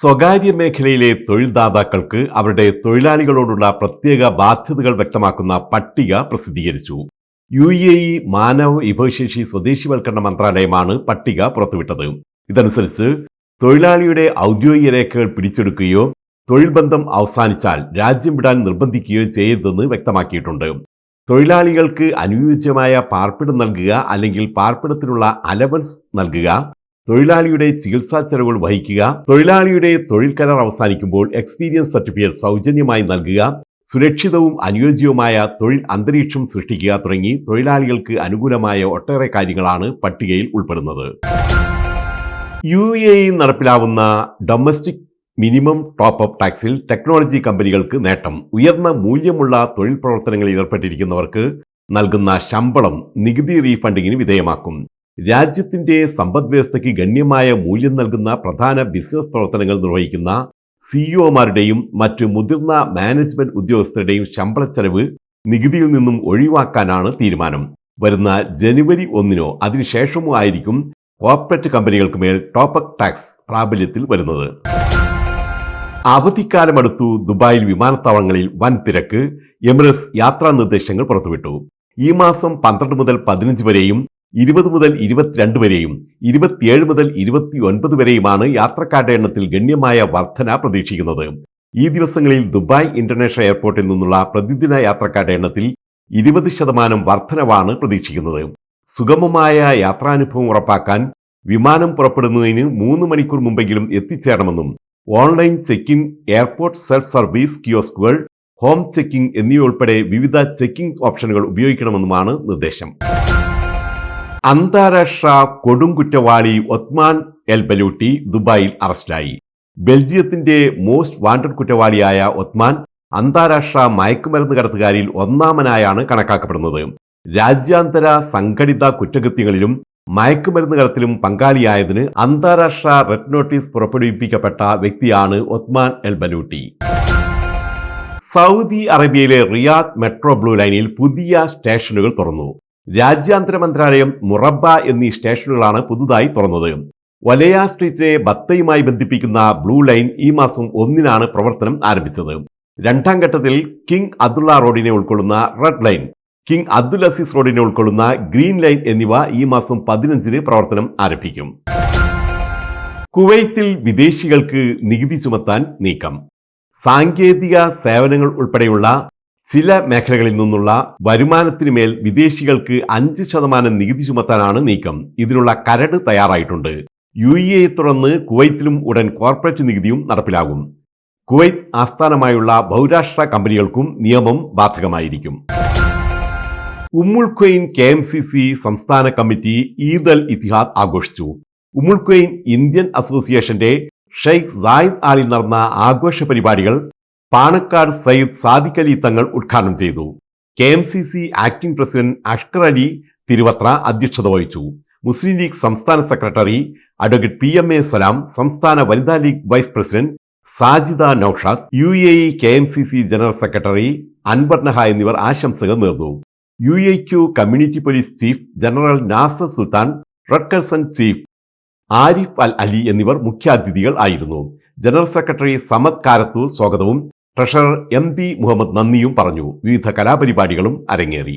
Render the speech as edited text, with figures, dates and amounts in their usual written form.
സ്വകാര്യ മേഖലയിലെ തൊഴിൽദാതാക്കൾക്ക് അവരുടെ തൊഴിലാളികളോടുള്ള പ്രത്യേക ബാധ്യതകൾ വ്യക്തമാക്കുന്ന പട്ടിക പ്രസിദ്ധീകരിച്ചു. UAE മാനവ വിഭവശേഷി സ്വദേശിവൽക്കരണ മന്ത്രാലയമാണ് പട്ടിക പുറത്തുവിട്ടത്. ഇതനുസരിച്ച് തൊഴിലാളിയുടെ ഔദ്യോഗിക രേഖകൾ പിടിച്ചെടുക്കുകയോ തൊഴിൽ ബന്ധം അവസാനിച്ചാൽ രാജ്യം വിടാൻ നിർബന്ധിക്കുകയോ ചെയ്യരുതെന്ന് വ്യക്തമാക്കിയിട്ടുണ്ട്. തൊഴിലാളികൾക്ക് അനുയോജ്യമായ പാർപ്പിടം നൽകുക അല്ലെങ്കിൽ പാർപ്പിടത്തിനുള്ള അലവൻസ് നൽകുക, തൊഴിലാളിയുടെ ചികിത്സാ ചെലവുകൾ വഹിക്കുക, തൊഴിലാളിയുടെ തൊഴിൽ കരാർ അവസാനിക്കുമ്പോൾ എക്സ്പീരിയൻസ് സർട്ടിഫിക്കറ്റ് സൗജന്യമായി നൽകുക, സുരക്ഷിതവും അനുയോജ്യവുമായ തൊഴിൽ അന്തരീക്ഷം സൃഷ്ടിക്കുക തുടങ്ങി തൊഴിലാളികൾക്ക് അനുകൂലമായ ഒട്ടേറെ കാര്യങ്ങളാണ് പട്ടികയിൽ ഉൾപ്പെടുന്നത്. UAE നടപ്പിലാവുന്ന ഡൊമസ്റ്റിക് മിനിമം ടോപ്പ് അപ്പ് ടാക്സിൽ ടെക്നോളജി കമ്പനികൾക്ക് നേട്ടം. ഉയർന്ന മൂല്യമുള്ള തൊഴിൽ പ്രവർത്തനങ്ങളിൽ ഏർപ്പെട്ടിരിക്കുന്നവർക്ക് നൽകുന്ന ശമ്പളം നികുതി റീഫണ്ടിങ്ങിന് വിധേയമാക്കും. രാജ്യത്തിന്റെ സമ്പദ് വ്യവസ്ഥയ്ക്ക് ഗണ്യമായ മൂല്യം നൽകുന്ന പ്രധാന ബിസിനസ് പ്രവർത്തനങ്ങൾ നിർവഹിക്കുന്ന സിഇഒമാരുടെയും മറ്റു മുതിർന്ന മാനേജ്മെന്റ് ഉദ്യോഗസ്ഥരുടെയും ശമ്പള ചെലവ് നികുതിയിൽ നിന്നും ഒഴിവാക്കാനാണ് തീരുമാനം. വരുന്ന ജനുവരി 1-നോ അതിനുശേഷമോ ആയിരിക്കും കോർപ്പറേറ്റ് കമ്പനികൾക്ക് മേൽ ടോപ്പ് ടാക്സ് പ്രാബല്യത്തിൽ വരുന്നത്. അവധിക്കാലമടുത്തു. ദുബായിൽ വിമാനത്താവളങ്ങളിൽ വൻ തിരക്ക്. എമിറേറ്റ്സ് യാത്രാ നിർദ്ദേശങ്ങൾ പുറത്തുവിട്ടു. ഈ മാസം 12 മുതൽ 15 വരെയും 20 മുതൽ 22 വരെയും 27 മുതൽ 29 വരെയുമാണ് യാത്രക്കാരുടെ എണ്ണത്തിൽ ഗണ്യമായ വർധന പ്രതീക്ഷിക്കുന്നത്. ഈ ദിവസങ്ങളിൽ ദുബായ് ഇന്റർനാഷണൽ എയർപോർട്ടിൽ നിന്നുള്ള പ്രതിദിന യാത്രക്കാരുടെ എണ്ണത്തിൽ 20% വർധനവാണ് പ്രതീക്ഷിക്കുന്നത്. സുഗമമായ യാത്രാനുഭവം ഉറപ്പാക്കാൻ വിമാനം പുറപ്പെടുന്നതിന് 3 മണിക്കൂർ മുമ്പെങ്കിലും എത്തിച്ചേരണമെന്നും online check in, airport self service കിയോസ്കുകൾ, ഹോം ചെക്കിംഗ് എന്നിവയുൾപ്പെടെ വിവിധ ചെക്കിംഗ് ഓപ്ഷനുകൾ ഉപയോഗിക്കണമെന്നുമാണ് നിർദ്ദേശം. അന്താരാഷ്ട്ര കൊടുംകുറ്റവാളി ഒത്മാൻ എൽ ബലൂട്ടി ദുബായിൽ അറസ്റ്റിലായി. ബെൽജിയത്തിന്റെ മോസ്റ്റ് വാണ്ടഡ് കുറ്റവാളിയായ ഒത്മാൻ അന്താരാഷ്ട്ര മയക്കുമരുന്ന് കടത്തുകാരിൽ ഒന്നാമനായാണ് കണക്കാക്കപ്പെടുന്നത്. രാജ്യാന്തര സംഘടിത കുറ്റകൃത്യങ്ങളിലും മയക്കുമരുന്ന് കടത്തിലും പങ്കാളിയായതിന് അന്താരാഷ്ട്ര റെഡ് നോട്ടീസ് പുറപ്പെടുവിപ്പിക്കപ്പെട്ട വ്യക്തിയാണ് ഒത്മാൻ എൽ ബലൂട്ടി. സൗദി അറേബ്യയിലെ റിയാദ് മെട്രോ ബ്ലൂ ലൈനിൽ പുതിയ സ്റ്റേഷനുകൾ തുറന്നു. രാജ്യാന്തര മന്ത്രാലയം, മുറബ എന്നീ സ്റ്റേഷനുകളാണ് പുതുതായി തുറന്നത്. വലയ സ്ട്രീറ്റിനെ ബത്തയുമായി ബന്ധിപ്പിക്കുന്ന ബ്ലൂ ലൈൻ ഈ മാസം 1-നാണ് പ്രവർത്തനം ആരംഭിച്ചത്. രണ്ടാം ഘട്ടത്തിൽ കിങ് അബ്ദുള്ള റോഡിനെ ഉൾക്കൊള്ളുന്ന red line, king Abdul Aziz റോഡിനെ ഉൾക്കൊള്ളുന്ന ഗ്രീൻ ലൈൻ എന്നിവ ഈ മാസം 15-ന് പ്രവർത്തനം ആരംഭിക്കും. കുവൈത്തിൽ വിദേശികൾക്ക് നികുതി ചുമത്താൻ നീക്കം. സാങ്കേതിക സേവനങ്ങൾ ഉൾപ്പെടെയുള്ള ചില മേഖലകളിൽ നിന്നുള്ള വരുമാനത്തിന് മേൽ വിദേശികൾക്ക് 5% നികുതി ചുമത്താനാണ് നീക്കം. ഇതിനുള്ള കരട് തയ്യാറായിട്ടുണ്ട്. UAE തുടർന്ന് കുവൈത്തിലും ഉടൻ കോർപ്പറേറ്റ് നികുതിയും നടപ്പിലാകും. കുവൈത്ത് ആസ്ഥാനമായുള്ള ബഹുരാഷ്ട്ര കമ്പനികൾക്കും നിയമം ബാധകമായിരിക്കും. ഉമ്മുൽ ഖുവൈൻ KMCC സംസ്ഥാന കമ്മിറ്റി ഈദ് അൽ ഇത്തിഹാദ് ആഘോഷിച്ചു. ഉമ്മുൽ ഖുവൈൻ ഇന്ത്യൻ അസോസിയേഷന്റെ ഷെയ്ഖ് സായിദ് ആലിൽ നടന്ന ആഘോഷ പരിപാടികൾ പാണക്കാട് സയ്യിദ് സാദിഖ് അലി തങ്ങൾ ഉദ്ഘാടനം ചെയ്തു. KMCC acting president Ashkar Ali Thiruvathra അധ്യക്ഷത വഹിച്ചു. മുസ്ലിം ലീഗ് സംസ്ഥാന സെക്രട്ടറി അഡ്വക്കേറ്റ് PMA സലാം, സംസ്ഥാന വനിതാ league vice president Sajida Naushad, UAE KMCC general secretary Anwar Naha എന്നിവർ ആശംസകൾ നേർന്നു. UAQ community police chief general Nasser Sultan, red crescent chief Arif Al Ali എന്നിവർ മുഖ്യാതിഥികൾ ആയിരുന്നു. ജനറൽ സെക്രട്ടറി സമദ് കാരത്തൂർ സ്വാഗതവും ട്രഷറർ MB മുഹമ്മദ് നന്ദിയും പറഞ്ഞു. വിവിധ കലാപരിപാടികളും അരങ്ങേറി.